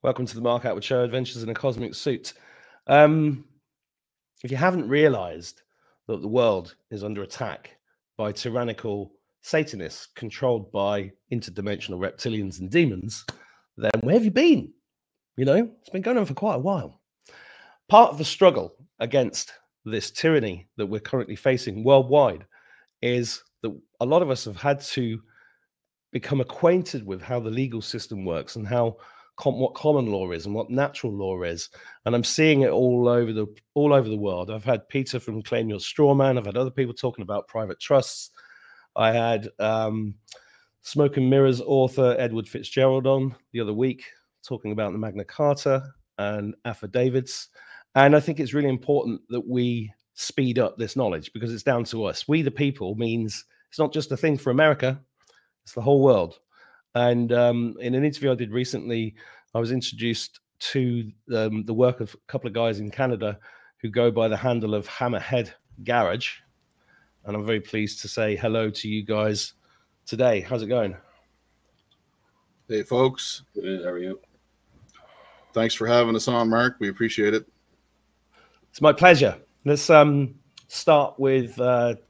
Welcome to the Mark Attwood Show, Adventures in a Cosmic Suit. If you haven't realized that the world is under attack by tyrannical Satanists controlled by interdimensional reptilians and demons, then where have you been? You know, it's been going on for quite a while. Part of the struggle against this tyranny that we're currently facing worldwide is that a lot of us have had to become acquainted with how the legal system works and how what common law is and what natural law is. And I'm seeing it all over the world. I've had Peter from Claim Your Straw Man. I've had other people talking about private trusts. I had Smoke and Mirrors author Edward Fitzgerald on the other week talking about the Magna Carta and affidavits. And I think it's really important that we speed up this knowledge because it's down to us. We the people means it's not just a thing for America, it's the whole world. And in an interview I did recently, I was introduced to the work of a couple of guys in Canada who go by the handle of Hammerhead Garage. And I'm very pleased to say hello to you guys today. How's it going? Hey, folks. Good. How are you? Thanks for having us on, Mark. We appreciate it. It's my pleasure. Let's start with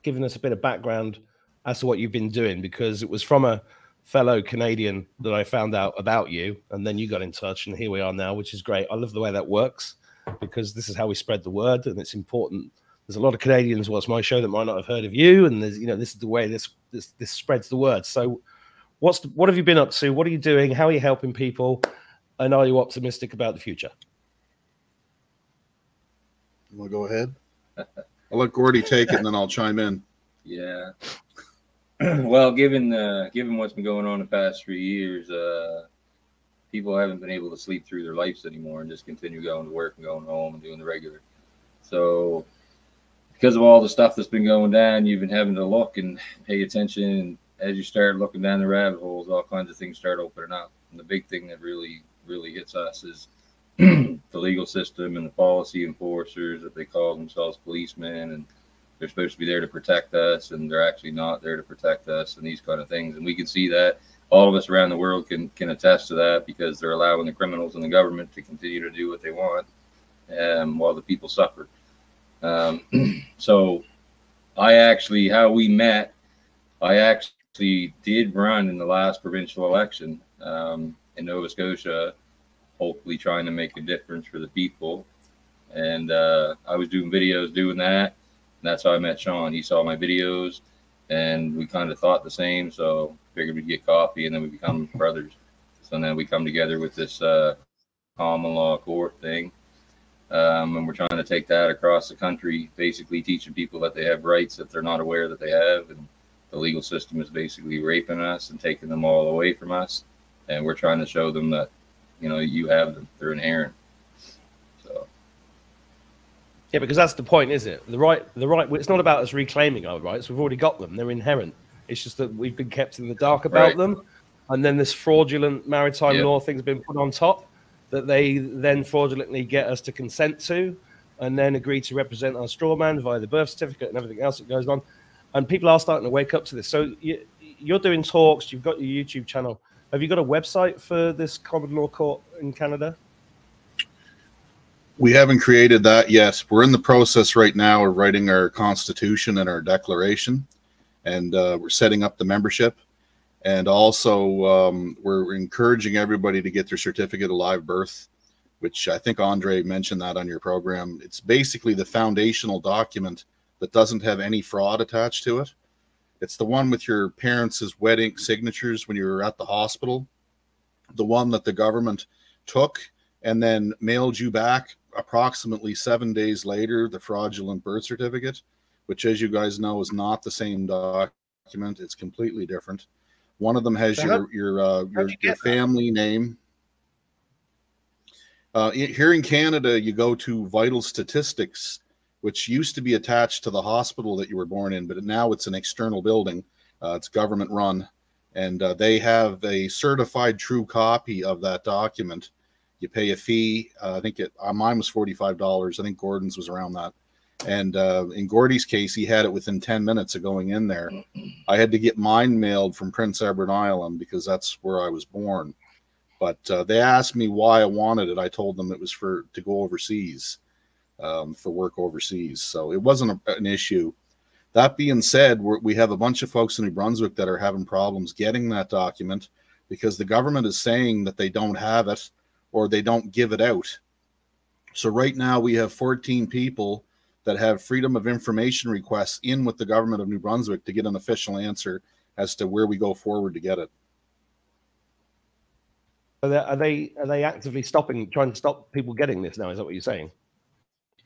giving us a bit of background as to what you've been doing, because it was from a fellow Canadian that I found out about you, and then you got in touch, and here we are now, which is great. I love the way that works because this is how we spread the word, and it's important. There's a lot of Canadians watch my show that might not have heard of you, and there's, you know, this is the way this spreads the word. So, what have you been up to? What are you doing? How are you helping people? And are you optimistic about the future? You want to go ahead? I'll let Gordy take it, and then I'll chime in. Yeah. Well, given what's been going on the past 3 years, people haven't been able to sleep through their lives anymore and just continue going to work and going home and doing the regular. So because of all the stuff that's been going down, you've been having to look and pay attention. And as you start looking down the rabbit holes, all kinds of things start opening up. And the big thing that really hits us is the legal system and the policy enforcers that they call themselves policemen, and they're supposed to be there to protect us, and they're actually not there to protect us, and these kind of things. And we can see that. All of us around the world can attest to that, because they're allowing the criminals and the government to continue to do what they want while the people suffer. So how we met, I actually did run in the last provincial election in Nova Scotia, hopefully trying to make a difference for the people. And I was doing videos doing that. And that's how I met Sean. He saw my videos, and we kind of thought the same. So figured we'd get coffee, and then we become brothers. So then we come together with this common law court thing. And we're trying to take that across the country, basically teaching people that they have rights that they're not aware that they have. And the legal system is basically raping us and taking them all away from us. And we're trying to show them that, you know, you have them. They're inherent. So. Yeah, because that's the point, is it? The right. It's not about us reclaiming our rights. We've already got them. They're inherent. It's just that we've been kept in the dark about them, and then this fraudulent maritime law thing's been put on top that they then fraudulently get us to consent to, and then agree to represent our straw man via the birth certificate and everything else that goes on. And people are starting to wake up to this. So you're doing talks. You've got your YouTube channel. Have you got a website for this common law court in Canada? We haven't created that yet. We're in the process right now of writing our constitution and our declaration, and we're setting up the membership. And also, we're encouraging everybody to get their certificate of live birth, which I think Andre mentioned that on your program. It's basically the foundational document that doesn't have any fraud attached to it. It's the one with your parents' wedding signatures when you were at the hospital, the one that the government took and then mailed you back approximately 7 days later, the fraudulent birth certificate, which, as you guys know, is not the same document. It's completely different. One of them has your family name. Here in Canada, you go to Vital Statistics, which used to be attached to the hospital that you were born in, but now it's an external building. It's government run, and they have a certified true copy of that document. You pay a fee. I think mine was $45. I think Gordon's was around that. And in Gordy's case, he had it within 10 minutes of going in there. I had to get mine mailed from Prince Edward Island because that's where I was born. But they asked me why I wanted it. I told them it was to go overseas, for work overseas. So it wasn't an issue. That being said, we have a bunch of folks in New Brunswick that are having problems getting that document because the government is saying that they don't have it or they don't give it out. So right now we have 14 people that have freedom of information requests in with the government of New Brunswick to get an official answer as to where we go forward to get it. Are they actively trying to stop people getting this now? Is that what you're saying?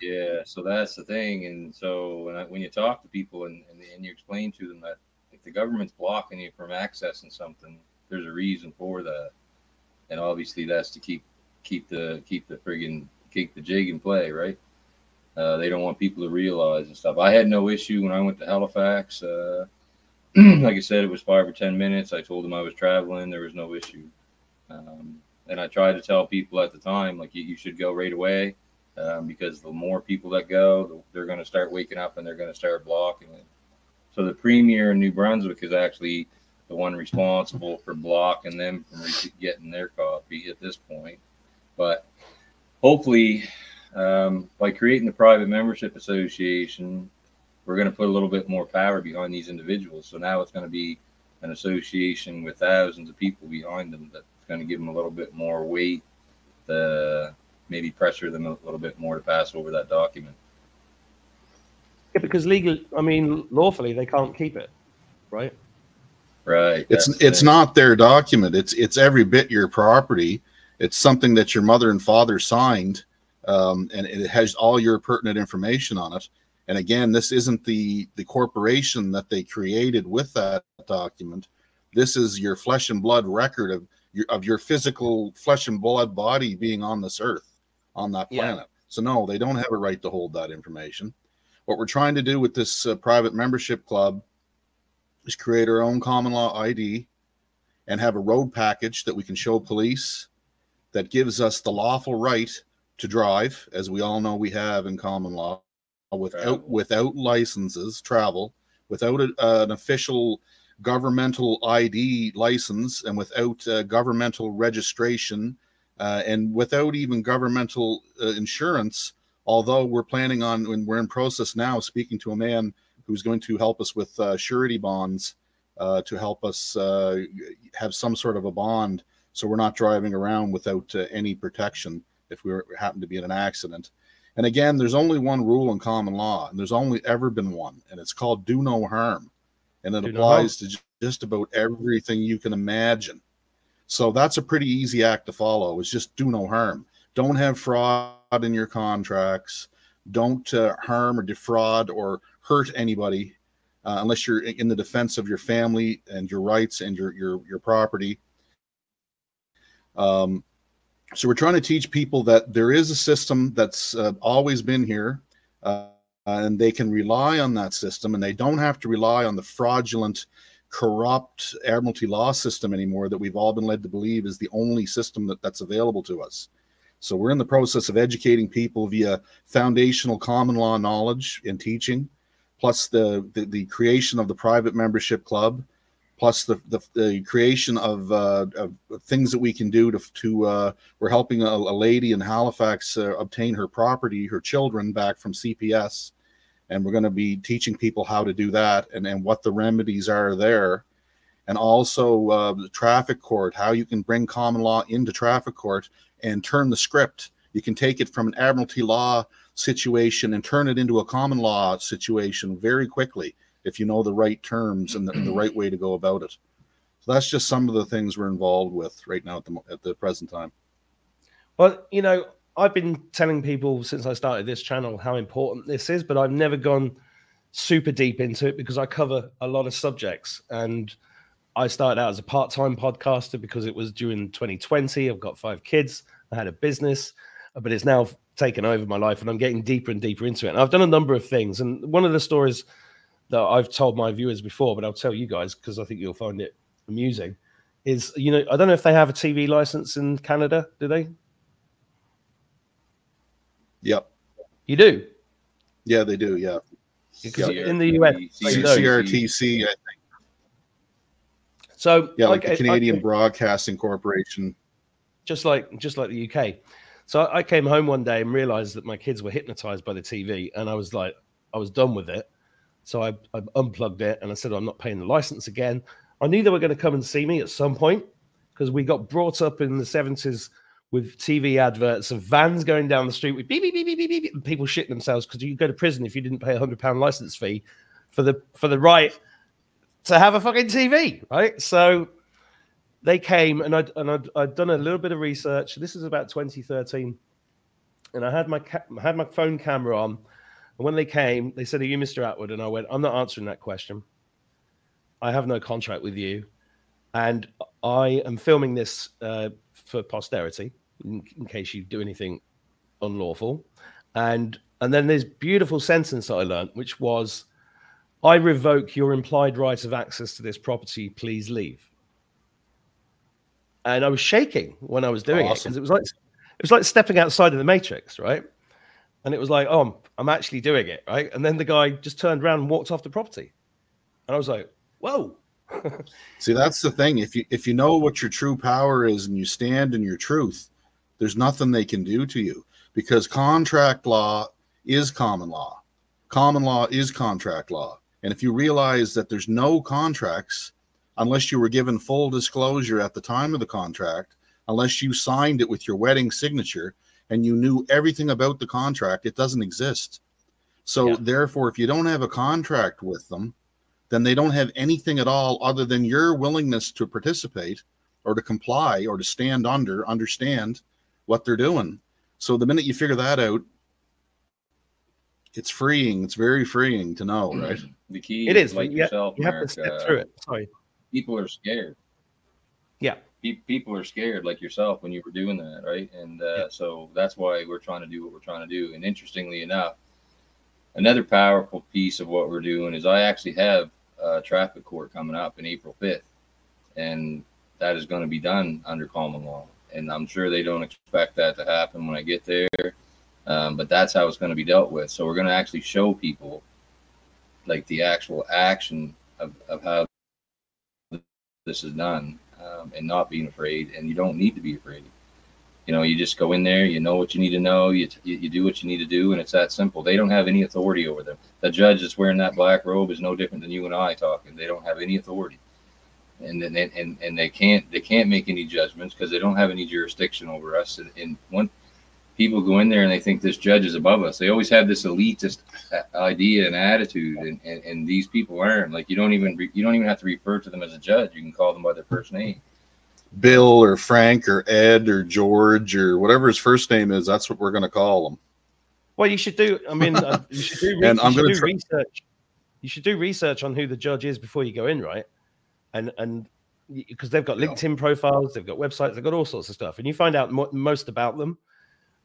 Yeah, so that's the thing. And so when you talk to people and you explain to them that if the government's blocking you from accessing something, there's a reason for that. And obviously that's to keep the jig in play, right? They don't want people to realize and stuff. I had no issue when I went to Halifax. Like I said, it was 5 or 10 minutes. I told them I was traveling. There was no issue. And I tried to tell people at the time, like, you should go right away, because the more people that go, they're going to start waking up and they're going to start blocking it. So the premier in New Brunswick is actually the one responsible for blocking them from getting their copy at this point. But hopefully, by creating the private membership association, we're going to put a little bit more power behind these individuals. So now it's going to be an association with thousands of people behind them that's going to give them a little bit more weight, to maybe pressure them a little bit more to pass over that document. Yeah, because lawfully they can't keep it, right? Right. It's not their document. It's every bit your property. It's something that your mother and father signed, and it has all your pertinent information on it. And again, this isn't the corporation that they created with that document. This is your flesh and blood record of your physical flesh and blood body being on this earth, on that planet. Yeah. So no, they don't have a right to hold that information. What we're trying to do with this private membership club is create our own common law ID and have a road package that we can show police that gives us the lawful right to drive, as we all know we have in common law, without licenses, travel, without an official governmental ID license, and without governmental registration, and without even governmental insurance. Although we're planning on, when we're in process now, speaking to a man who's going to help us with surety bonds to help us have some sort of a bond, so we're not driving around without any protection if we happen to be in an accident. And again, there's only one rule in common law, and there's only ever been one, and it's called do no harm. And it applies to just about everything you can imagine. So that's a pretty easy act to follow. It's just do no harm. Don't have fraud in your contracts. Don't harm or defraud or hurt anybody unless you're in the defense of your family and your rights and your property. So we're trying to teach people that there is a system that's always been here, and they can rely on that system, and they don't have to rely on the fraudulent, corrupt Admiralty law system anymore that we've all been led to believe is the only system that's available to us. So we're in the process of educating people via foundational common law knowledge and teaching, plus the creation of the private membership club, plus the creation of things that we can do to we're helping a lady in Halifax obtain her property, her children, back from CPS. And we're going to be teaching people how to do that and what the remedies are there. And also the traffic court, how you can bring common law into traffic court and turn the script. You can take it from an Admiralty law situation and turn it into a common law situation very quickly if you know the right terms and the right way to go about it. So that's just some of the things we're involved with right now at the present time. Well, you know, I've been telling people since I started this channel how important this is, but I've never gone super deep into it because I cover a lot of subjects. And I started out as a part-time podcaster because it was during 2020. I've got 5 kids. I had a business, but it's now taken over my life, and I'm getting deeper and deeper into it. And I've done a number of things. And one of the stories that I've told my viewers before, but I'll tell you guys because I think you'll find it amusing, is, you know, I don't know if they have a TV license in Canada. Do they? Yep. You do? Yeah, they do. Yeah. Because in the US, CRTC, I think. So yeah, like the Canadian Broadcasting Corporation. just like the UK. So I came home one day and realized that my kids were hypnotized by the TV, and I was like, I was done with it. So I unplugged it and I said, I'm not paying the license again. I knew they were going to come and see me at some point because we got brought up in the 70s with TV adverts of vans going down the street with beep, beep, beep, beep, beep, beep, and people shitting themselves because you go to prison if you didn't pay £100 license fee for the right to have a fucking TV, right? So they came and I'd done a little bit of research. This is about 2013, and I had my phone camera on. And when they came, they said, "Are you Mr. Attwood?" And I went, "I'm not answering that question. I have no contract with you, and I am filming this for posterity in case you do anything unlawful." And then this beautiful sentence that I learned, which was, "I revoke your implied right of access to this property. Please leave." And I was shaking when I was doing it because it was like stepping outside of the Matrix, right? And it was like, oh, I'm actually doing it, right? And then the guy just turned around and walked off the property, and I was like, whoa. See, that's the thing. If you know what your true power is and you stand in your truth, there's nothing they can do to you, because contract law is common law. Common law is contract law. And if you realize that there's no contracts unless you were given full disclosure at the time of the contract, unless you signed it with your wedding signature and you knew everything about the contract, it doesn't exist. So therefore, if you don't have a contract with them, then they don't have anything at all other than your willingness to participate or to comply or to understand what they're doing. So the minute you figure that out, it's freeing. It's very freeing to know, right? The key is like yourself, you have to step through it. Sorry. People are scared. Yeah. People are scared like yourself when you were doing that, right? And so that's why we're trying to do what we're trying to do. And interestingly enough, another powerful piece of what we're doing is I actually have a traffic court coming up in April 5th. And that is going to be done under common law. And I'm sure they don't expect that to happen when I get there. But that's how it's going to be dealt with. So we're going to actually show people like the actual action of how this is done, and not being afraid. And you don't need to be afraid. You know, you just go in there, you know what you need to know, you do what you need to do, and it's that simple. They don't have any authority over them. The judge that's wearing that black robe is no different than you and I talking. They don't have any authority. And then they can't make any judgments because they don't have any jurisdiction over us. And when people go in there and they think this judge is above us, they always have this elitist idea and attitude, and these people aren't. Like you don't even have to refer to them as a judge. You can call them by their first name. Bill or Frank or Ed or George or whatever his first name is. That's what we're going to call them. Well, you should do. I mean, you should do research. You should do research on who the judge is before you go in, right? And because they've got LinkedIn profiles, they've got websites, they've got all sorts of stuff, and you find out most about them.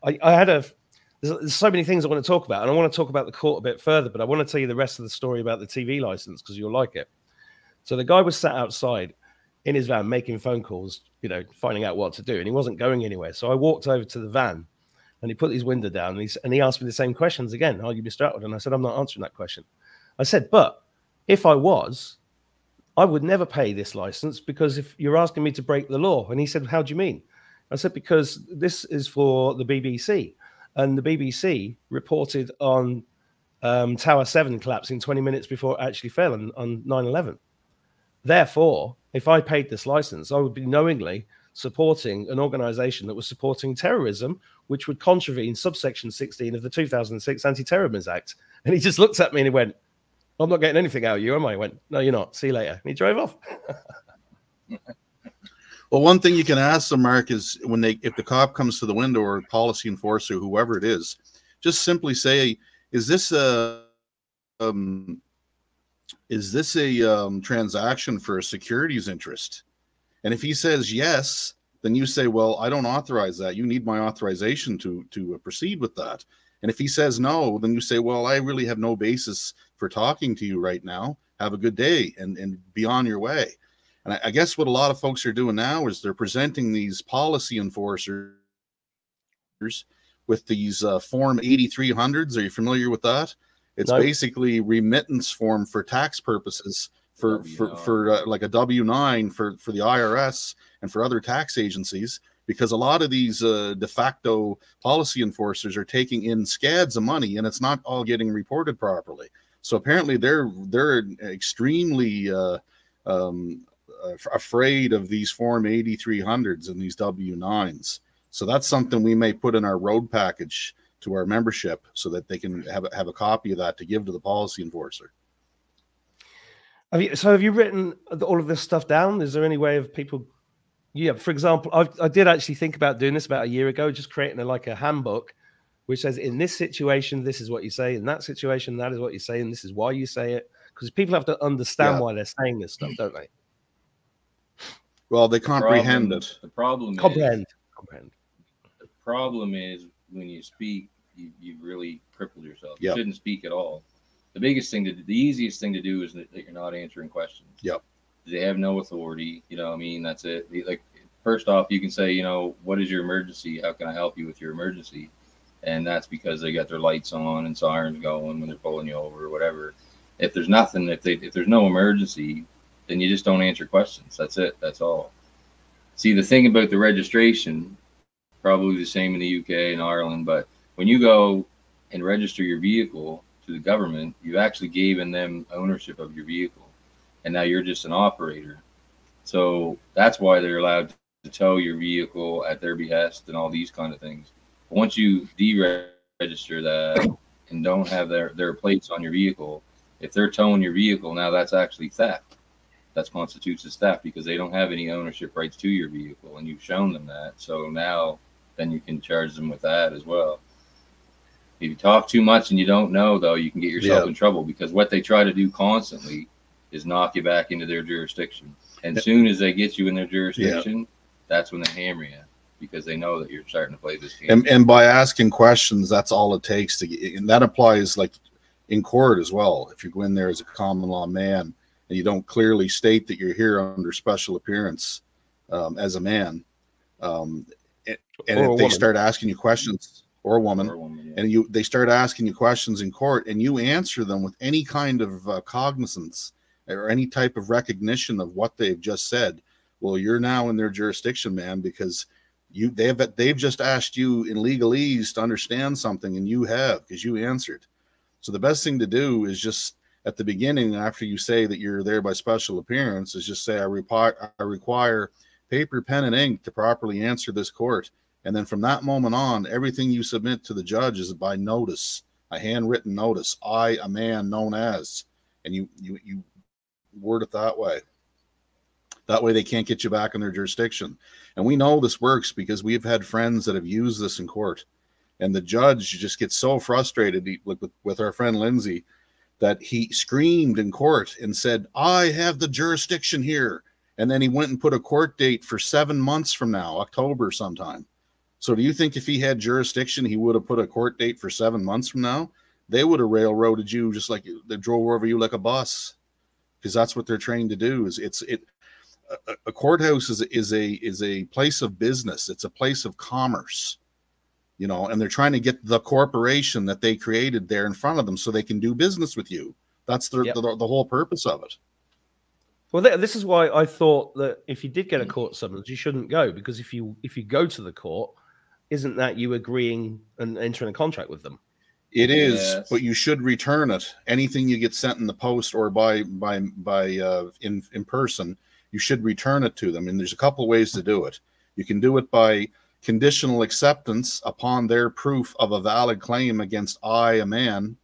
There's so many things I want to talk about, and I want to talk about the court a bit further, but I want to tell you the rest of the story about the TV license because you'll like it. So the guy was sat outside in his van making phone calls, you know, finding out what to do, and he wasn't going anywhere. So I walked over to the van, and he put his window down, and he asked me the same questions again. Are you Mr. Attwood? And I said, I'm not answering that question. I said, but if I was, I would never pay this license because if you're asking me to break the law. And he said, how do you mean? I said, because this is for the BBC, and the BBC reported on Tower 7 collapsing 20 minutes before it actually fell on 9/11. Therefore, if I paid this license, I would be knowingly supporting an organization that was supporting terrorism, which would contravene subsection 16 of the 2006 Anti-Terrorism Act. And he just looked at me and he went, I'm not getting anything out of you, am I? I went, no, you're not. See you later. And he drove off. Well, one thing you can ask them, Mark, is if the cop comes to the window or policy enforcer, whoever it is, just simply say, is this a transaction for a securities interest? And if he says yes, then you say, well, I don't authorize that. You need my authorization to proceed with that. And if he says no, then you say, well, I really have no basis for talking to you right now. Have a good day and be on your way. And I guess what a lot of folks are doing now is they're presenting these policy enforcers with these Form 8300s. Are you familiar with that? It's basically remittance form for tax purposes for like a W-9 for the IRS and for other tax agencies. because a lot of these de facto policy enforcers are taking in scads of money, and it's not all getting reported properly. So apparently they're extremely afraid of these Form 8300s and these W9s. So that's something we may put in our road package to our membership so that they can have a copy of that to give to the policy enforcer. Have you written all of this stuff down? Is there any way of people? Yeah, for example, I did actually think about doing this about a year ago, just creating a handbook which says, in this situation, this is what you say. In that situation, that is what you say, and this is why you say it. Because people have to understand why they're saying this stuff, don't they? Well, they comprehend it. The problem comprehend. The problem is when you speak, you've really crippled yourself. You Yep. shouldn't speak at all. The biggest thing the easiest thing to do is that you're not answering questions. Yep. They have no authority. You know what I mean? That's it. Like, first off, you can say, you know, what is your emergency? How can I help you with your emergency? And that's because they got their lights on and sirens going when they're pulling you over or whatever. If there's nothing, if there's no emergency, then you just don't answer questions. That's it. That's all. See, the thing about the registration, probably the same in the UK and Ireland, but when you go and register your vehicle to the government, you've actually given them ownership of your vehicle. And now you're just an operator. So that's why they're allowed to tow your vehicle at their behest and all these kind of things. But once you deregister that and don't have their plates on your vehicle, if they're towing your vehicle, now that's actually theft. That constitutes as theft because they don't have any ownership rights to your vehicle, and you've shown them that. So now then you can charge them with that as well. If you talk too much and you don't know, though, you can get yourself in trouble, because what they try to do constantly is knock you back into their jurisdiction. And as soon as they get you in their jurisdiction, that's when they hammer you, because they know that you're starting to play this game. And by asking questions, that's all it takes to get, and that applies like in court as well. If you go in there as a common law man and you don't clearly state that you're here under special appearance as a man, and if they start asking you questions, or a woman, and they start asking you questions in court, and you answer them with any kind of cognizance or any type of recognition of what they've just said, well, you're now in their jurisdiction, man, because they've just asked you in legalese to understand something, and you have, because you answered. So the best thing to do is just at the beginning, after you say that you're there by special appearance, is just say, I require paper, pen, and ink to properly answer this court. And then from that moment on, everything you submit to the judge is by notice, a handwritten notice. I, a man known as, and you word it that way. That way they can't get you back in their jurisdiction. And we know this works because we've had friends that have used this in court. And the judge just gets so frustrated with our friend Lindsay that he screamed in court and said, I have the jurisdiction here. And then he went and put a court date for 7 months from now, October sometime. So do you think if he had jurisdiction, he would have put a court date for 7 months from now? They would have railroaded you just like they drove over you like a bus, because that's what they're trained to do. A courthouse is a place of business. It's a place of commerce, you know, and they're trying to get the corporation that they created there in front of them so they can do business with you. That's the whole purpose of it. Well, this is why I thought that if you did get a court summons, you shouldn't go, because if you go to the court, isn't that you agreeing and entering a contract with them? It is, but you should return it. Anything you get sent in the post or by in person, you should return it to them. And there's a couple of ways to do it. You can do it by conditional acceptance upon their proof of a valid claim against I, a man,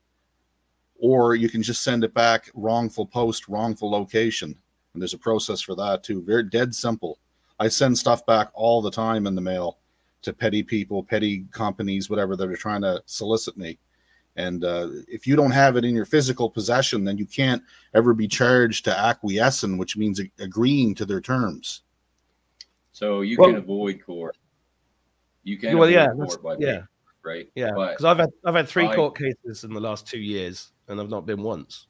or you can just send it back, wrongful post, wrongful location. And there's a process for that too. Very dead simple. I send stuff back all the time in the mail to petty people, petty companies, whatever, that are trying to solicit me. And if you don't have it in your physical possession, then you can't ever be charged to acquiescing, which means agreeing to their terms. So you can avoid court. You can avoid court by paper, right? Yeah, because I've had 3 court cases in the last 2 years, and I've not been once.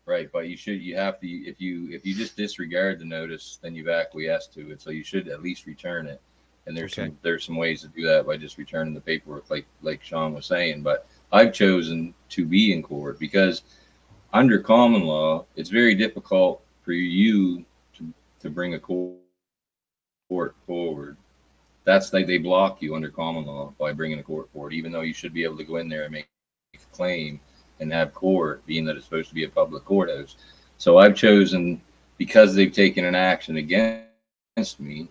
Right, but you have to, if you just disregard the notice, then you've acquiesced to it. So you should at least return it. And there's some ways to do that by just returning the paperwork, like Sean was saying. But I've chosen to be in court because under common law, it's very difficult for you to bring a court forward That's like they block you under common law by bringing a court forward, even though you should be able to go in there and make a claim and have court, being that it's supposed to be a public courthouse. So I've chosen, because they've taken an action against me,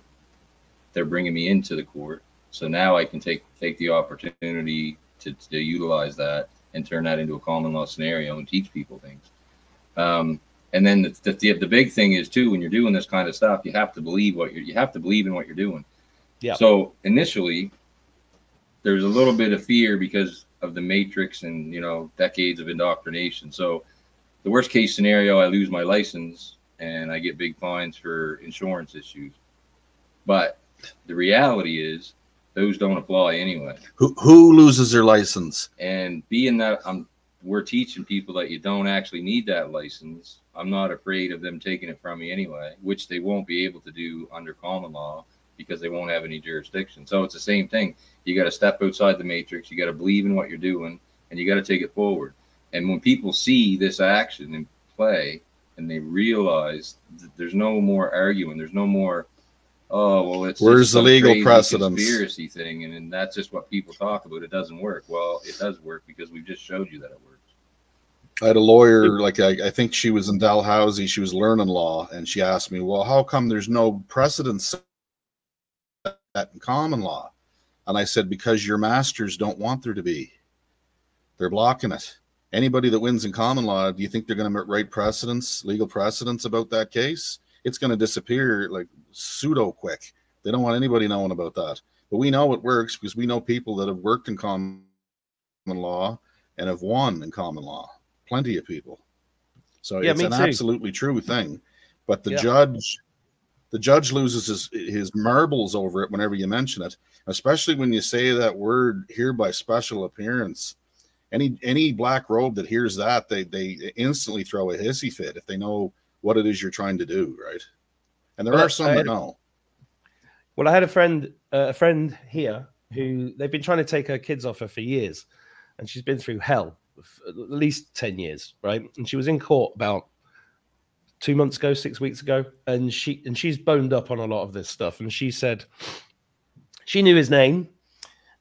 they're bringing me into the court. So now I can take the opportunity to utilize that and turn that into a common law scenario and teach people things. And then the big thing is too, when you're doing this kind of stuff, you have to believe you have to believe in what you're doing. Yeah. So initially, there's a little bit of fear because of the matrix and, you know, decades of indoctrination. So the worst case scenario, I lose my license and I get big fines for insurance issues. But the reality is those don't apply anyway. Who loses their license? And being that we're teaching people that you don't actually need that license, I'm not afraid of them taking it from me anyway, which they won't be able to do under common law because they won't have any jurisdiction. So it's the same thing. You got to step outside the matrix. You got to believe in what you're doing, and you got to take it forward. And when people see this action in play and they realize that there's no more arguing, there's no more, oh, well, it's where's the legal precedence conspiracy thing, and that's just what people talk about. It doesn't work. Well, it does work because we've just showed you that it works. I had a lawyer, like I think she was in Dalhousie, she was learning law, and she asked me, well, how come there's no precedence in common law? And I said, because your masters don't want there to be. They're blocking it. Anybody that wins in common law, do you think they're going to write precedents, legal precedents about that case? It's going to disappear like pseudo quick. They don't want anybody knowing about that. But we know it works because we know people that have worked in common law and have won in common law. Plenty of people. So yeah, it's an absolutely true thing. But the judge loses his marbles over it whenever you mention it, especially when you say that word here by special appearance. Any black robe that hears that, they instantly throw a hissy fit if they know what it is you're trying to do, right? And there are some that know. Well, I had a friend here who they've been trying to take her kids off her for years, and she's been through hell for at least 10 years, right? And she was in court about 2 months ago, 6 weeks ago, and she's boned up on a lot of this stuff. And she said she knew his name,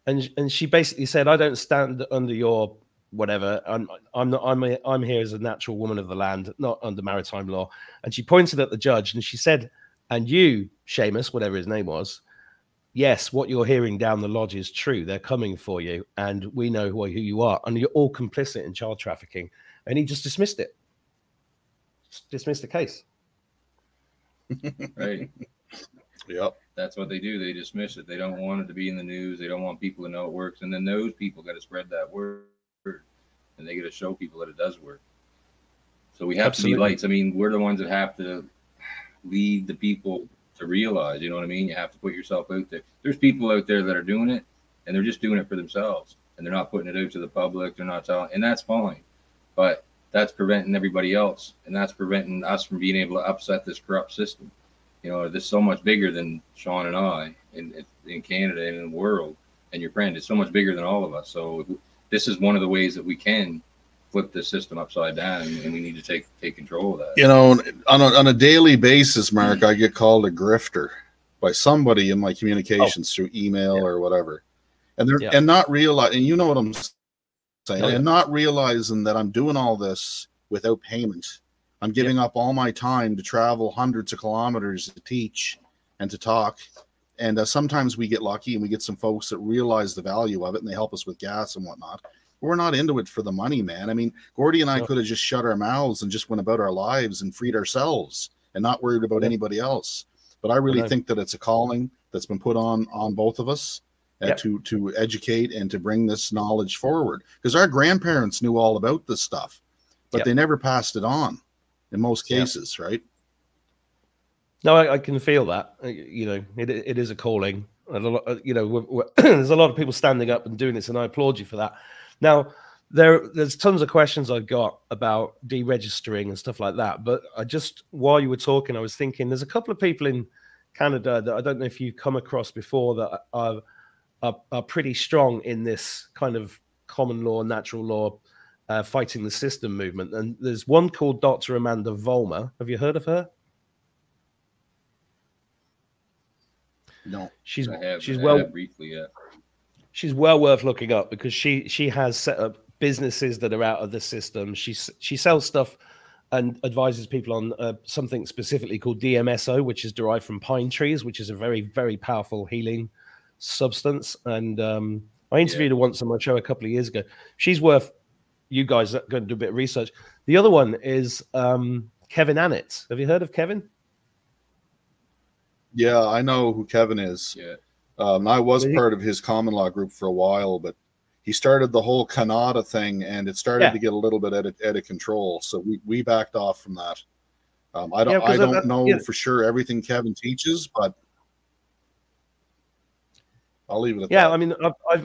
and she basically said, "I don't stand under your whatever. I'm here as a natural woman of the land, not under maritime law." And she pointed at the judge and she said, "And you, Seamus, whatever his name was, yes, what you're hearing down the lodge is true. They're coming for you, and we know who you are, and you're all complicit in child trafficking." And he just dismissed it. Dismissed the case. Right. Yep. That's what they do. They dismiss it. They don't want it to be in the news. They don't want people to know it works. And then those people got to spread that word, and they got to show people that it does work. So we have to be lights. I mean, we're the ones that have to lead the people to realize, you know what I mean? You have to put yourself out there. There's people out there that are doing it, and they're just doing it for themselves, and they're not putting it out to the public. They're not telling, and that's fine. But that's preventing everybody else, and that's preventing us from being able to upset this corrupt system. You know, this is so much bigger than Sean and I in Canada and in the world, and your friend. It's so much bigger than all of us. So this is one of the ways that we can flip this system upside down, and we need to take control of that. You know, on a daily basis, Mark, I get called a grifter by somebody in my communications through email or whatever, and they're and not realizing, and you know what I'm saying, and not realizing that I'm doing all this without payment. I'm giving up all my time to travel hundreds of kilometers to teach and to talk. And sometimes we get lucky and we get some folks that realize the value of it and they help us with gas and whatnot. But we're not into it for the money, man. I mean, Gordy and I could have just shut our mouths and just went about our lives and freed ourselves and not worried about anybody else. But I really think that it's a calling that's been put on both of us to educate and to bring this knowledge forward. Because our grandparents knew all about this stuff, but they never passed it on. In most cases, right? No, I can feel that. You know, it is a calling. And a lot, you know, there's a lot of people standing up and doing this, and I applaud you for that. Now, there's tons of questions I've got about deregistering and stuff like that. But while you were talking, I was thinking there's a couple of people in Canada that I don't know if you've come across before that are pretty strong in this kind of common law, natural law, fighting the system movement. And there's one called Dr. Amanda Vollmer. Have you heard of her? No, She's I have briefly, yeah. She's well worth looking up because she has set up businesses that are out of the system. She sells stuff and advises people on something specifically called DMSO, which is derived from pine trees, which is a very, very powerful healing substance. And I interviewed her once on my show a couple of years ago. She's worth you guys going to do a bit of research. The other one is Kevin Annett. Have you heard of Kevin? Yeah, I know who Kevin is. Yeah. I was part of his common law group for a while, but he started the whole Canada thing, and it started to get a little bit out of control. So we backed off from that. I don't know for sure everything Kevin teaches, but I'll leave it at that. Yeah, I mean,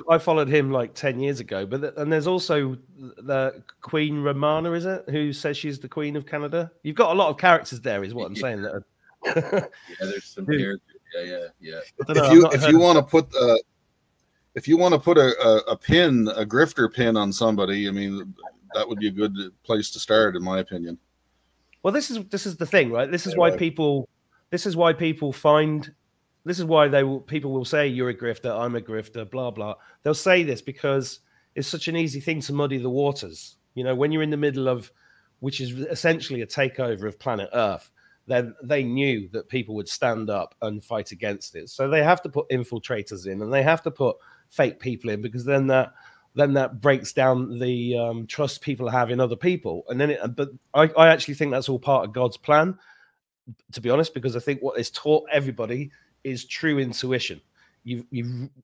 I followed him like 10 years ago, and there's also the Queen Romana, is it, who says she's the Queen of Canada? You've got a lot of characters there, is what I'm saying. That yeah, there's some characters. Yeah. If you want to put a pin, a grifter pin on somebody, I mean, that would be a good place to start, in my opinion. Well, this is the thing, right? This is why people find. This is why people will say you're a grifter, I'm a grifter, blah blah. They'll say this because it's such an easy thing to muddy the waters. You know, when you're in the middle of, which is essentially a takeover of planet Earth, then they knew that people would stand up and fight against it. So they have to put infiltrators in, and they have to put fake people in, because then that breaks down the trust people have in other people. And then, but I actually think that's all part of God's plan, to be honest, because I think what is taught everybody is true intuition.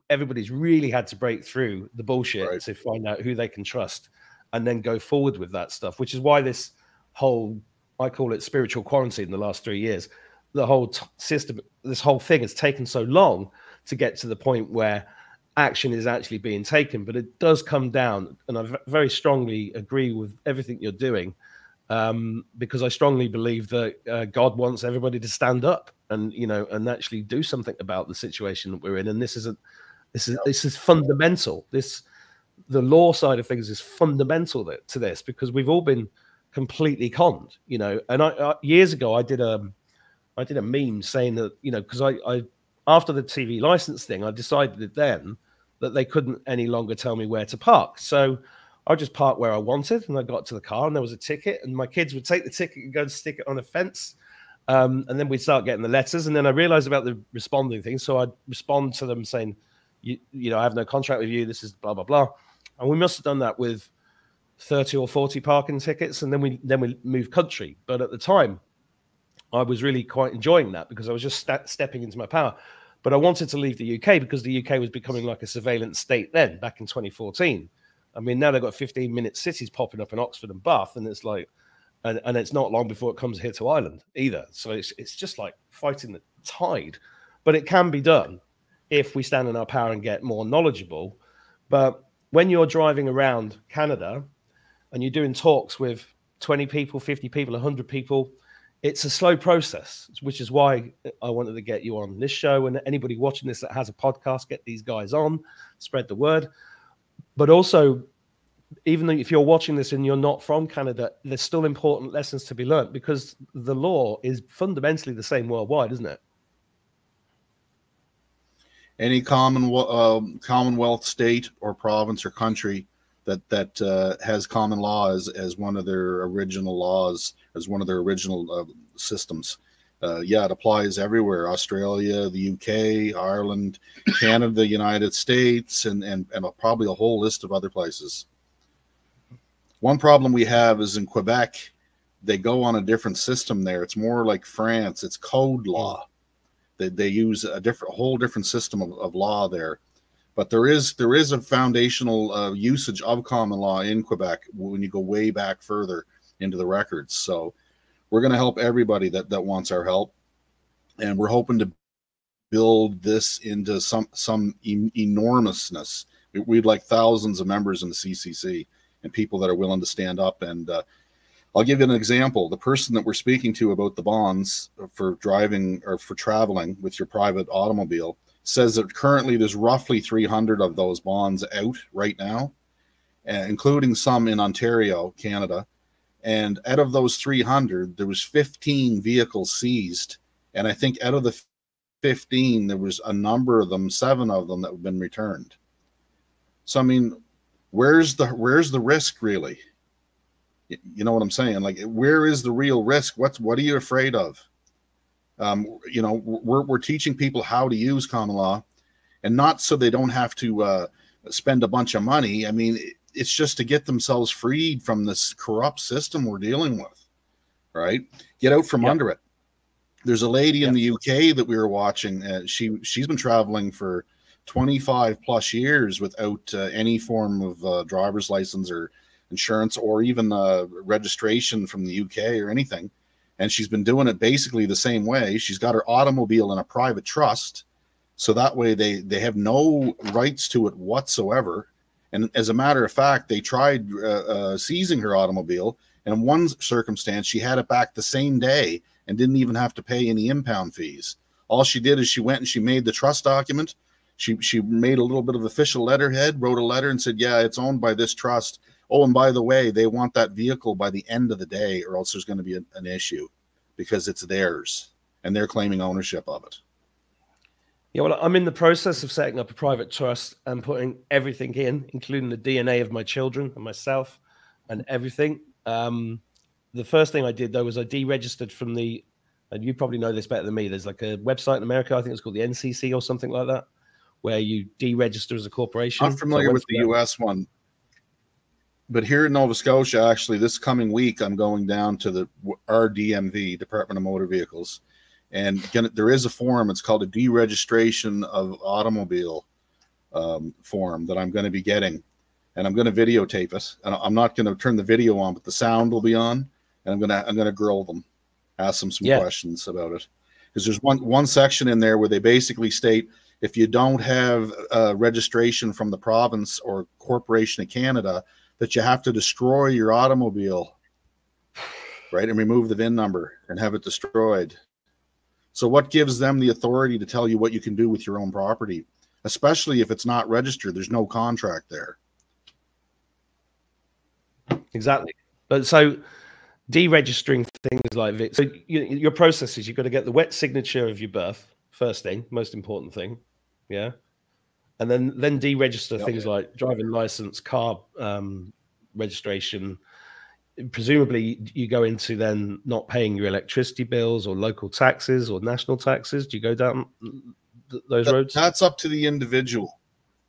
Everybody's really had to break through the bullshit to find out who they can trust, and then go forward with that stuff. Which is why this whole, I call it spiritual quarantine, the last 3 years, the whole system, this whole thing has taken so long to get to the point where action is actually being taken. But it does come down, and I very strongly agree with everything you're doing, because I strongly believe that God wants everybody to stand up and, you know, and actually do something about the situation that we're in. And this is fundamental. The law side of things is fundamental to this, because we've all been completely conned, you know. And I years ago I did a meme saying that, you know, because I after the TV license thing, I decided then that they couldn't any longer tell me where to park. So I just parked where I wanted, and I got to the car and there was a ticket, and my kids would take the ticket and go and stick it on a fence. And then we'd start getting the letters. And then I realized about the responding thing. So I'd respond to them saying, you know, I have no contract with you. This is blah, blah, blah. And we must have done that with 30 or 40 parking tickets. And then we moved country. But at the time, I was really quite enjoying that, because I was just stepping into my power. But I wanted to leave the UK because the UK was becoming like a surveillance state then, back in 2014. I mean, now they've got 15-minute cities popping up in Oxford and Bath, and it's like, and it's not long before it comes here to Ireland either. So it's just like fighting the tide. But it can be done if we stand in our power and get more knowledgeable. But when you're driving around Canada and you're doing talks with 20 people, 50 people, 100 people, it's a slow process, which is why I wanted to get you on this show. And anybody watching this that has a podcast, get these guys on, spread the word. But also, even though if you're watching this and you're not from Canada, there's still important lessons to be learned, because the law is fundamentally the same worldwide, isn't it? Any Commonwealth state or province or country that has common law as one of their original laws, as one of their original systems. It applies everywhere. Australia, the UK, Ireland, Canada, the United States, and probably a whole list of other places. One problem we have is in Quebec, they go on a different system there. It's more like France. It's code law. They use a whole different system of law there. But there is a foundational usage of common law in Quebec when you go way back further into the records. So we're going to help everybody that wants our help, and we're hoping to build this into some enormousness. We'd like thousands of members in the CCC and people that are willing to stand up. And I'll give you an example. The person that we're speaking to about the bonds for driving or for traveling with your private automobile says that currently there's roughly 300 of those bonds out right now, including some in Ontario, Canada. And out of those 300, there was 15 vehicles seized. And I think out of the 15, there was a number of them, 7 of them that have been returned. So, I mean, where's the risk really? You know what I'm saying? Like, where is the real risk? What are you afraid of? You know, we're teaching people how to use common law, and not so they don't have to spend a bunch of money. I mean, it's just to get themselves freed from this corrupt system we're dealing with, right? Get out from under it. There's a lady in the UK that we were watching. She's been traveling for 25 plus years without any form of driver's license or insurance or even registration from the UK or anything. And she's been doing it basically the same way. She's got her automobile in a private trust. So that way they have no rights to it whatsoever. And as a matter of fact, they tried seizing her automobile. And in one circumstance, she had it back the same day and didn't even have to pay any impound fees. All she did is she went and she made the trust document. She made a little bit of official letterhead, wrote a letter and said, yeah, it's owned by this trust. Oh, and by the way, they want that vehicle by the end of the day, or else there's going to be an issue because it's theirs and they're claiming ownership of it. Yeah, well, I'm in the process of setting up a private trust and putting everything in, including the DNA of my children and myself and everything. The first thing I did, though, was I deregistered from the, and you probably know this better than me, there's like a website in America, I think it's called the NCC or something like that, where you deregister as a corporation. I'm familiar with the US one. But here in Nova Scotia, actually, this coming week, I'm going down to the RDMV, Department of Motor Vehicles. And there is a form. It's called a deregistration of automobile form that I'm going to be getting. And I'm going to videotape it. And I'm not going to turn the video on, but the sound will be on. And I'm going to grill them, ask them some questions about it. Because there's one section in there where they basically state, if you don't have registration from the province or corporation of Canada, that you have to destroy your automobile, right, and remove the VIN number and have it destroyed. So what gives them the authority to tell you what you can do with your own property, especially if it's not registered? There's no contract there. Exactly. But so deregistering things like this, so your process is you've got to get the wet signature of your birth, first thing, most important thing. Yeah. And then deregister things like driving license, car registration. Presumably, you go into then not paying your electricity bills or local taxes or national taxes. Do you go down those roads? That's up to the individual.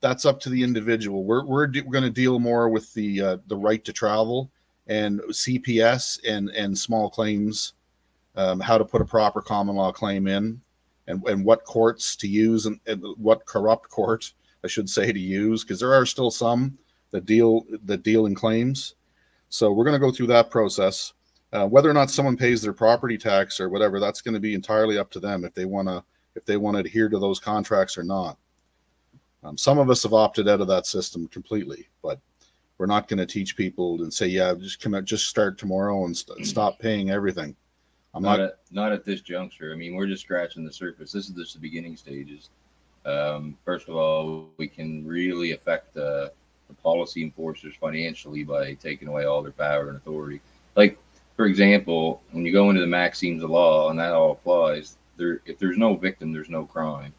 That's up to the individual. We're going to deal more with the right to travel and CPS and small claims, how to put a proper common law claim in. And what courts to use and what corrupt court, I should say, to use, because there are still some that deal in claims. So we're going to go through that process. Whether or not someone pays their property tax or whatever, that's going to be entirely up to them if they want to adhere to those contracts or not. Some of us have opted out of that system completely, but we're not going to teach people and say, yeah, just start tomorrow and stop paying everything. Not at this juncture. I mean, we're just scratching the surface. This is just the beginning stages. First of all, we can really affect the policy enforcers financially by taking away all their power and authority. Like, for example, when you go into the maxims of law, and that all applies, if there's no victim, there's no crime.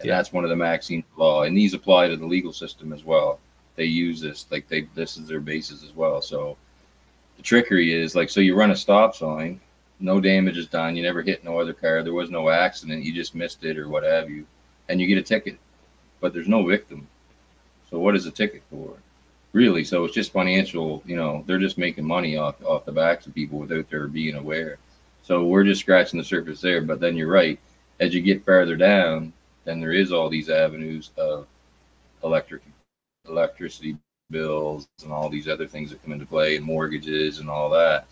And that's one of the maxims of law. And these apply to the legal system as well. They use this, like this is their basis as well. So the trickery is, like, so you run a stop sign, no damage is done, you never hit no other car, there was no accident, you just missed it or what have you, and you get a ticket, but there's no victim. So what is a ticket for? Really? So it's just financial, they're just making money off the backs of people without their being aware. So we're just scratching the surface there. But then you're right, as you get farther down, then there is all these avenues of electricity bills and all these other things that come into play, and mortgages and all that.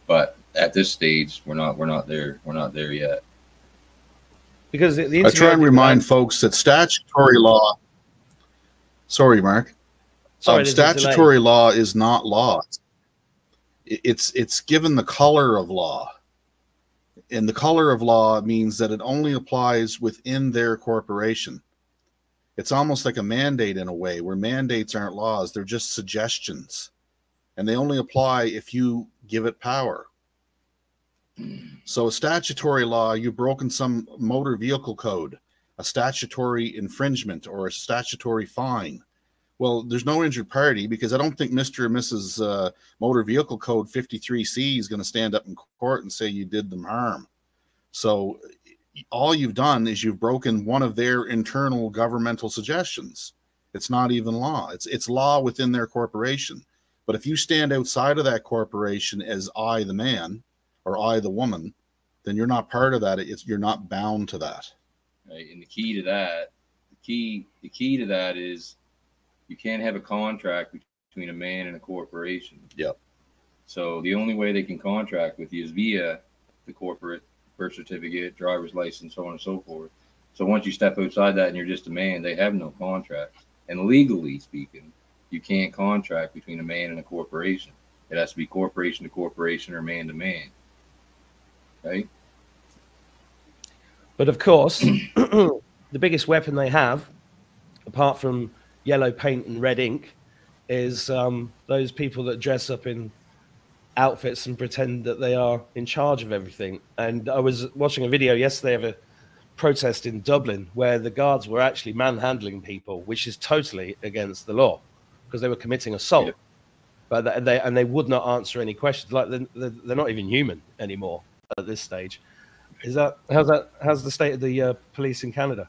But at this stage, we're not there. We're not there yet. Because I try and remind folks that statutory law. Sorry, Mark. Statutory law is not law. It's given the color of law, and the color of law means that it only applies within their corporation. It's almost like a mandate in a way, where mandates aren't laws; they're just suggestions. And they only apply if you give it power. So a statutory law, you've broken some motor vehicle code, a statutory infringement or a statutory fine. Well, there's no injured party because I don't think Mr. and Mrs. Motor Vehicle Code 53C is going to stand up in court and say you did them harm. So all you've done is you've broken one of their internal governmental suggestions. It's not even law. It's law within their corporation. But if you stand outside of that corporation as I, the man, or I, the woman, then you're not part of that. You're not bound to that. Right. And the key to that, the key to that is you can't have a contract between a man and a corporation. Yep. So the only way they can contract with you is via the corporate birth certificate, driver's license, so on and so forth. So once you step outside that and you're just a man, they have no contract. And legally speaking, you can't contract between a man and a corporation. It has to be corporation to corporation or man to man. Right? But of course, the biggest weapon they have, apart from yellow paint and red ink, is those people that dress up in outfits and pretend that they are in charge of everything. And I was watching a video yesterday of a protest in Dublin where the guards were actually manhandling people, which is totally against the law because they were committing assault. Yep. But they would not answer any questions. Like they're not even human anymore at this stage. How's the state of the police in Canada?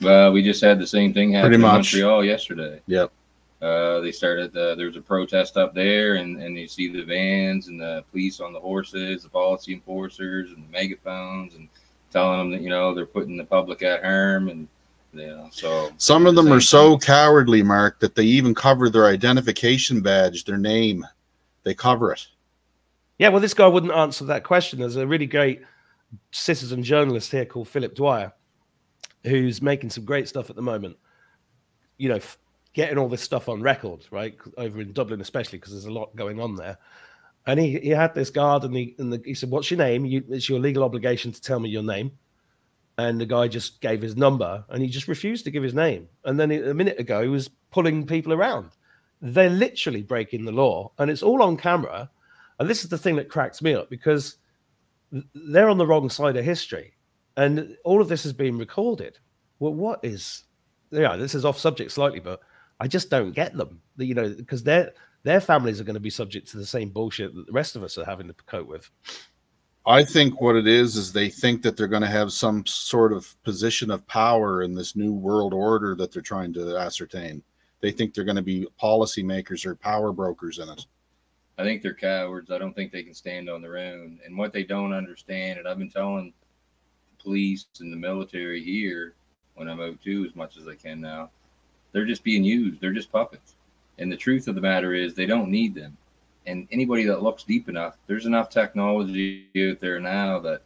We just had the same thing happen in Montreal yesterday. Yep. They started, there was a protest up there, and you see the vans and the police on the horses, the policy enforcers and the megaphones, and telling them that, you know, they're putting the public at harm. And, you know, so some of them are so cowardly, Mark, that they even cover their identification badge, their name. They cover it. Yeah, well, this guy wouldn't answer that question. There's a really great citizen journalist here called Philip Dwyer, who's making some great stuff at the moment, you know, getting all this stuff on record, right, over in Dublin especially, because there's a lot going on there. And he had this guard, and he said, what's your name? It's your legal obligation to tell me your name. And the guy just gave his number, and he just refused to give his name. And then a minute ago, he was pulling people around. They're literally breaking the law, and it's all on camera. And this is the thing that cracks me up, because they're on the wrong side of history. And all of this has been recorded. Well, what is, yeah, this is off subject slightly, but I just don't get them, you know, because their families are going to be subject to the same bullshit that the rest of us are having to cope with. I think what it is they think that they're going to have some sort of position of power in this new world order that they're trying to ascertain. They think they're going to be policymakers or power brokers in it. I think they're cowards. I don't think they can stand on their own. And what they don't understand, and I've been telling the police and the military here when I'm out too, as much as I can now, they're just being used. They're just puppets. And the truth of the matter is they don't need them. And anybody that looks deep enough, there's enough technology out there now that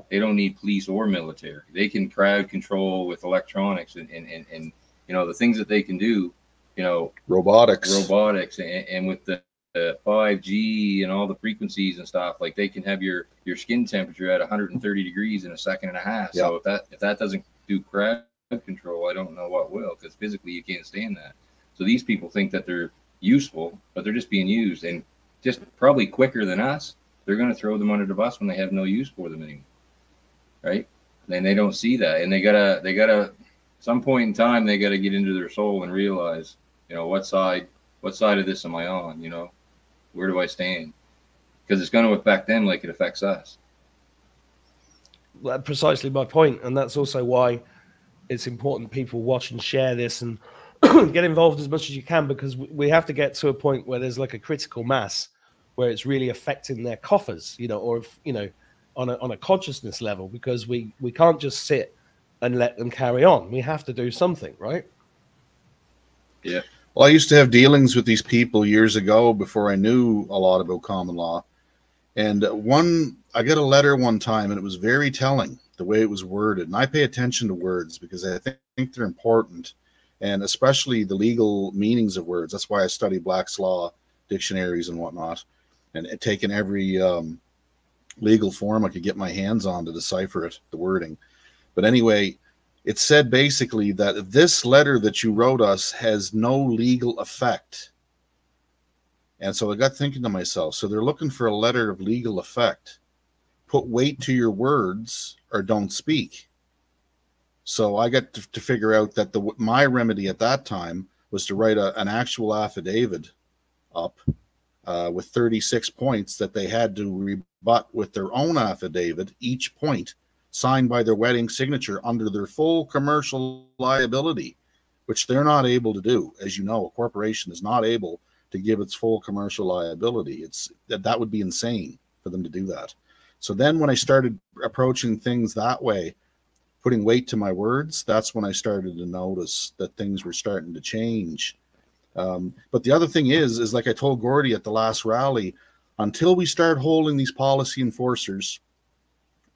they don't need police or military. They can crowd control with electronics and you know, the things that they can do, you know, robotics and with the 5G and all the frequencies and stuff, like they can have your skin temperature at 130 degrees in a second and a half. Yep. So if that doesn't do crowd control, I don't know what will, because physically you can't stand that. So these people think that they're useful, but they're just being used, and just probably quicker than us. They're going to throw them under the bus when they have no use for them anymore, right? And they don't see that, and they gotta some point in time they gotta get into their soul and realize, you know, what side of this am I on? You know, where do I stand? Because it's going to affect them like it affects us. Well, that's precisely my point, and that's also why it's important people watch and share this and get involved as much as you can, because we have to get to a point where there's like a critical mass where it's really affecting their coffers, you know, or if, you know, on a consciousness level, because we can't just sit and let them carry on. We have to do something, right? Yeah. Well, I used to have dealings with these people years ago before I knew a lot about common law. And I got a letter one time, and it was very telling the way it was worded. And I pay attention to words because I think they're important, and especially the legal meanings of words. That's why I study Black's Law dictionaries and whatnot, and taken every legal form I could get my hands on to decipher it, the wording. But anyway, it said basically that this letter that you wrote us has no legal effect. And so I got thinking to myself, so they're looking for a letter of legal effect. put weight to your words or don't speak. So I got to figure out that my remedy at that time was to write an actual affidavit up with 36 points that they had to rebut with their own affidavit, each point signed by their wedding signature under their full commercial liability, which they're not able to do. As you know, a corporation is not able to give its full commercial liability. That would be insane for them to do that. So then when I started approaching things that way, putting weight to my words, that's when I started to notice that things were starting to change. But the other thing is like I told Gordy at the last rally, until we start holding these policy enforcers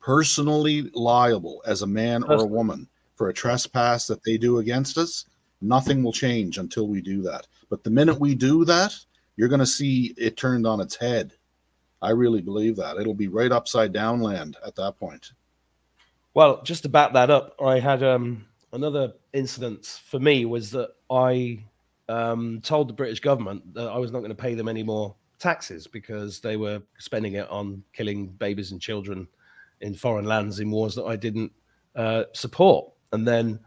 personally liable as a man or a woman for a trespass that they do against us, nothing will change until we do that. But the minute we do that, you're going to see it turned on its head. I really believe that. It'll be right upside down land at that point. Well, just to back that up, I had another incident for me was that I told the British government that I was not going to pay them any more taxes because they were spending it on killing babies and children in foreign lands in wars that I didn't support. And then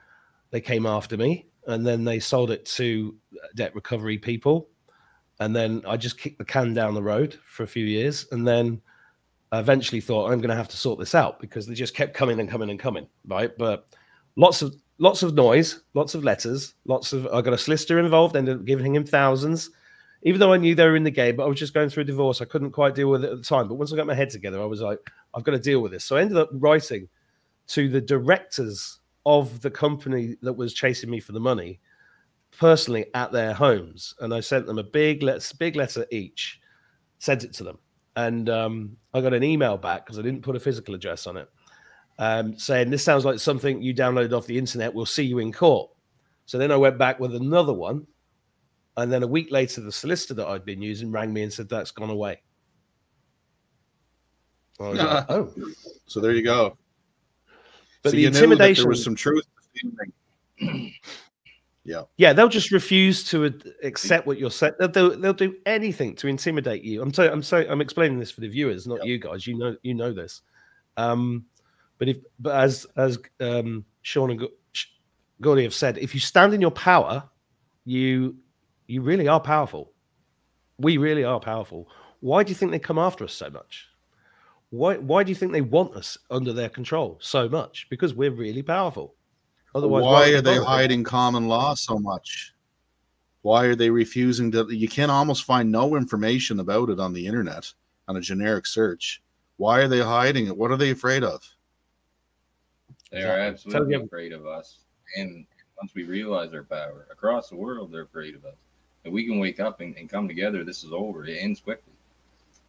they came after me, and then they sold it to debt recovery people. And then I just kicked the can down the road for a few years. And then I eventually thought I'm going to have to sort this out because they just kept coming and coming and coming, right? But lots of noise, lots of letters, I got a solicitor involved, ended up giving him thousands, even though I knew they were in the game, but I was just going through a divorce. I couldn't quite deal with it at the time. But once I got my head together, I was like, I've got to deal with this. So I ended up writing to the directors of the company that was chasing me for the money personally at their homes. And I sent them a big letter each, sent it to them. And I got an email back because I didn't put a physical address on it, saying, this sounds like something you downloaded off the internet. We'll see you in court. So then I went back with another one. And then a week later, the solicitor that I'd been using rang me and said, that's gone away. I was like, oh. So there you go. But so the you intimidation, knew that there was some truth. Yeah, they'll just refuse to accept what you're saying. They'll do anything to intimidate you. I'm explaining this for the viewers, not you guys. You know this. But as Sean and Gordy have said, if you stand in your power, you really are powerful. We really are powerful. Why do you think they come after us so much? Why do you think they want us under their control so much? Because we're really powerful. Otherwise, why are they hiding common law so much? Why are they refusing to? You can almost find no information about it on the internet on a generic search. Why are they hiding it? What are they afraid of? They are absolutely afraid of us. And once we realize our power across the world, they're afraid of us. If we can wake up and come together, this is over. It ends quickly.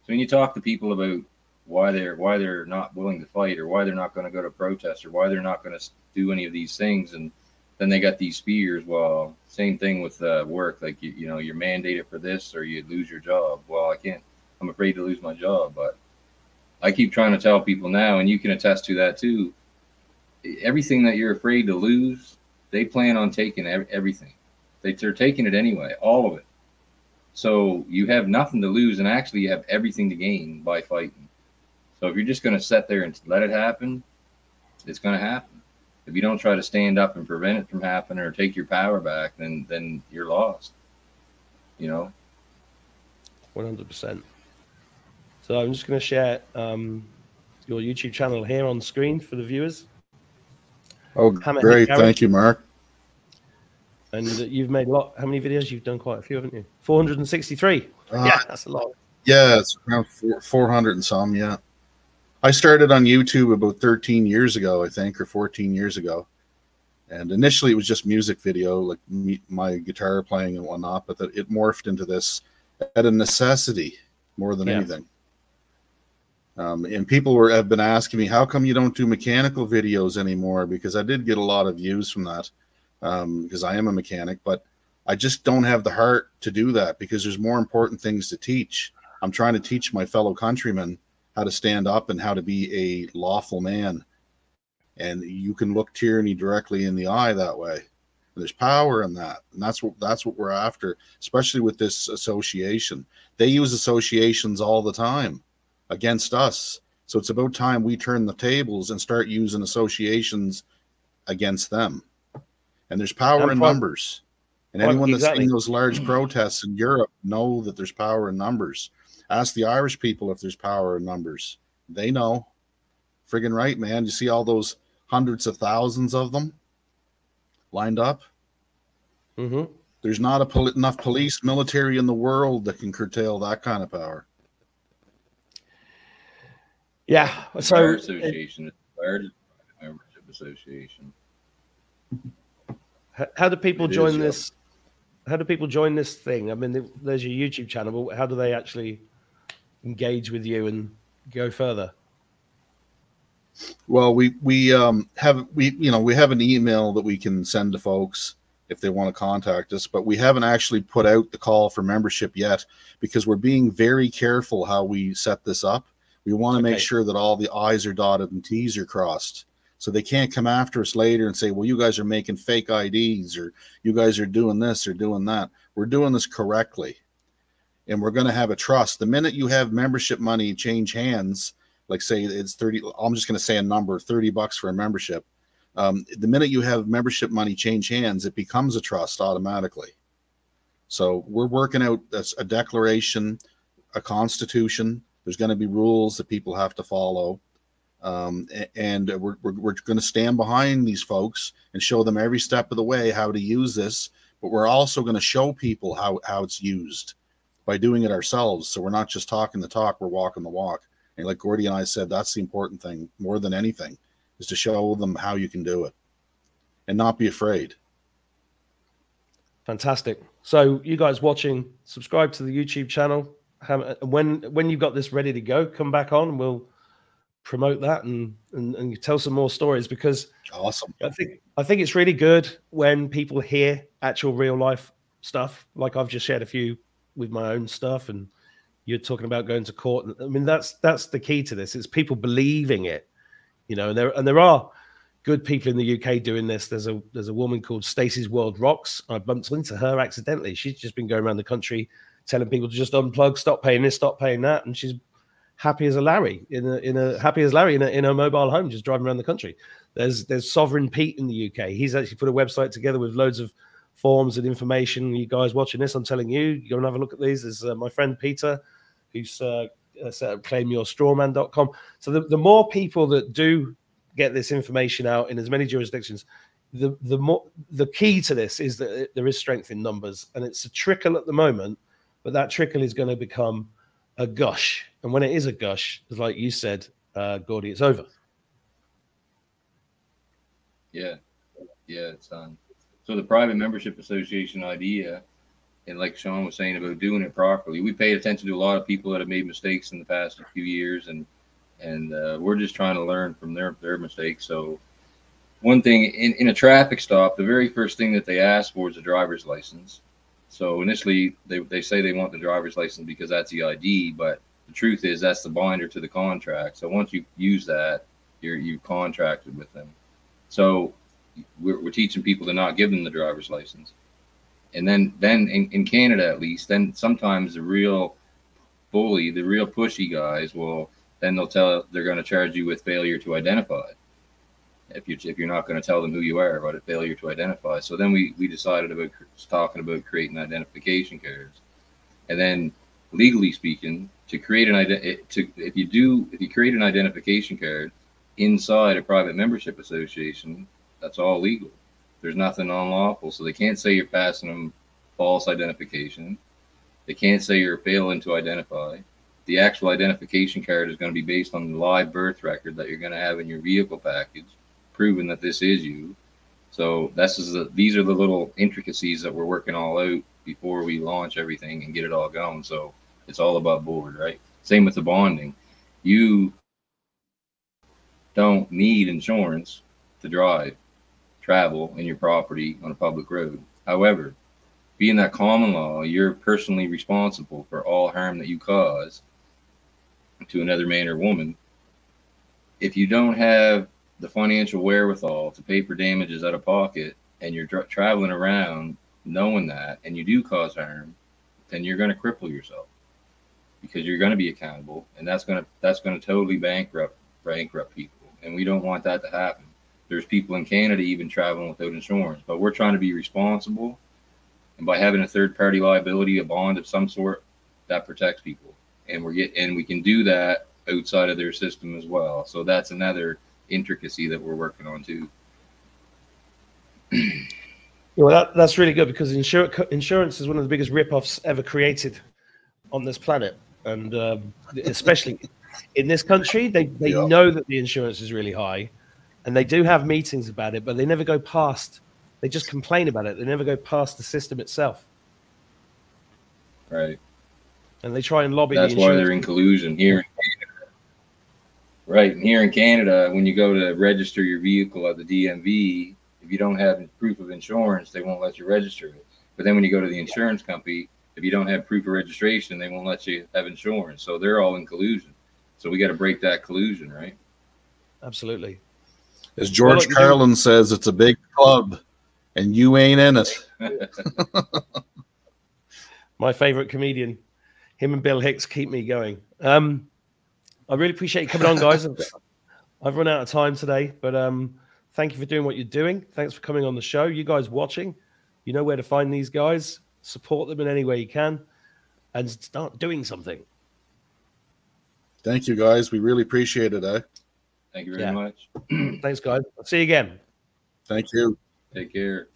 So when you talk to people about why they're not willing to fight, or why they're not going to go to protest, or why they're not going to do any of these things, and then they got these fears. Well, same thing with work. Like you're mandated for this, or you lose your job. Well, I can't. I'm afraid to lose my job, but I keep trying to tell people now, and you can attest to that too. Everything that you're afraid to lose, they plan on taking everything. They're taking it anyway, all of it. So you have nothing to lose, and actually you have everything to gain by fighting. So if you're just going to sit there and let it happen, it's going to happen. If you don't try to stand up and prevent it from happening or take your power back, then you're lost. 100%. So I'm just going to share your YouTube channel here on screen for the viewers. Oh, great. Thank you, Mark. And you've made a lot. How many videos? You've done quite a few, haven't you? 463. Yeah, that's a lot. Yeah, it's around 400 and some, yeah. I started on YouTube about 13 years ago, I think, or 14 years ago. And initially it was just music video, like my guitar playing and whatnot, but it morphed into this at a necessity more than anything. And people have been asking me, how come you don't do mechanical videos anymore? Because I did get a lot of views from that, because I am a mechanic, but I just don't have the heart to do that because there's more important things to teach. I'm trying to teach my fellow countrymen how to stand up and how to be a lawful man. And you can look tyranny directly in the eye that way. There's power in that. And that's what we're after, especially with this association. They use associations all the time against us. So it's about time we turn the tables and start using associations against them. And there's power in numbers. And anyone that's seen those large protests in Europe know that there's power in numbers. Ask the Irish people if there's power in numbers. They know. Friggin' right, man. You see all those hundreds of thousands of them lined up? Mm-hmm. There's not enough police, military in the world that can curtail that kind of power. Yeah. So Fire association, fire membership association. How do people join this? How do people join this thing? I mean, there's your YouTube channel, but how do they actually engage with you and go further? Well, we have an email that we can send to folks if they want to contact us, but we haven't actually put out the call for membership yet because we're being very careful how we set this up. We want to make sure that all the I's are dotted and T's are crossed. So they can't come after us later and say, well, you guys are making fake IDs or you guys are doing this or doing that. We're doing this correctly. And we're going to have a trust. The minute you have membership money change hands, like say it's 30, I'm just going to say a number, $30 for a membership. The minute you have membership money change hands, it becomes a trust automatically. So we're working out a declaration, a constitution. There's going to be rules that people have to follow. And we're going to stand behind these folks and show them every step of the way how to use this. But we're also going to show people how it's used by doing it ourselves. So we're not just talking the talk, we're walking the walk. And like Gordy and I said, that's the important thing more than anything, is to show them how you can do it and not be afraid. Fantastic. So you guys watching, subscribe to the YouTube channel. When you've got this ready to go, come back on and we'll promote that and tell some more stories, because awesome. I think it's really good when people hear actual real life stuff. Like I've just shared a few with my own stuff, and you're talking about going to court. I mean, that's the key to this. It's people believing it, you know. And there are good people in the UK doing this. There's a woman called Stacey's World Rocks. I bumped into her accidentally. She's just been going around the country telling people to just unplug, stop paying this, stop paying that, and she's happy as a Larry in a mobile home, just driving around the country. There's Sovereign Pete in the UK. He's actually put a website together with loads of forms and information. You guys watching this, I'm telling you, go and have a look at these. There's my friend Peter, who's set up claimyourstrawman.com. So the more people that do get this information out in as many jurisdictions, the key to this is that there is strength in numbers, and it's a trickle at the moment, but that trickle is going to become a gush. And when it is a gush, like you said, Gordy, it's over. Yeah, it's on. So the private membership association idea, and like Sean was saying about doing it properly, we paid attention to a lot of people that have made mistakes in the past few years, and we're just trying to learn from their mistakes. So one thing in a traffic stop, the very first thing that they ask for is a driver's license. So initially they say they want the driver's license because that's the ID, but the truth is that's the binder to the contract. So once you use that, you've contracted with them. So we're teaching people to not give them the driver's license. And then in Canada, at least, then sometimes the real bully, the real pushy guys they're going to charge you with failure to identify. If you're not going to tell them who you are, about a failure to identify. So then we decided about talking about creating identification cards. And then legally speaking, to create if you create an identification card inside a private membership association, that's all legal. There's nothing unlawful. So they can't say you're passing them false identification. They can't say you're failing to identify. The actual identification card is going to be based on the live birth record that you're going to have in your vehicle package, proving that this is you. So these are the little intricacies that we're working all out before we launch everything and get it all going. So it's all about board, right? Same with the bonding. You don't need insurance to travel in your property on a public road. However, being that common law, you're personally responsible for all harm that you cause to another man or woman. If you don't have the financial wherewithal to pay for damages out of pocket, and you're traveling around knowing that, and you do cause harm, then you're going to cripple yourself. because you're going to be accountable, and that's going to totally bankrupt people, and we don't want that to happen. There's people in Canada even traveling without insurance, but we're trying to be responsible, and by having a third party liability, a bond of some sort, that protects people, and we can do that outside of their system as well. So that's another intricacy that we're working on too. Well, that's really good, because insurance is one of the biggest rip-offs ever created on this planet, and especially in this country, they know that the insurance is really high, and they do have meetings about it, but they never go past. They just complain about it. They never go past the system itself. Right. And they try and lobby. That's why they're in collusion here in Canada. Right. And here in Canada, when you go to register your vehicle at the DMV, if you don't have proof of insurance, they won't let you register it. But then when you go to the insurance company, if you don't have proof of registration, they won't let you have insurance. So they're all in collusion. So we got to break that collusion, right? Absolutely. As George Carlin says, it's a big club, and you ain't in it. My favorite comedian, him and Bill Hicks, keep me going. I really appreciate you coming on, guys. I've run out of time today, but thank you for doing what you're doing. Thanks for coming on the show. You guys watching, you know where to find these guys. Support them in any way you can, and start doing something. Thank you, guys. We really appreciate it. Thank you very much. Thanks, guys. I'll see you again. Thank you. Take care.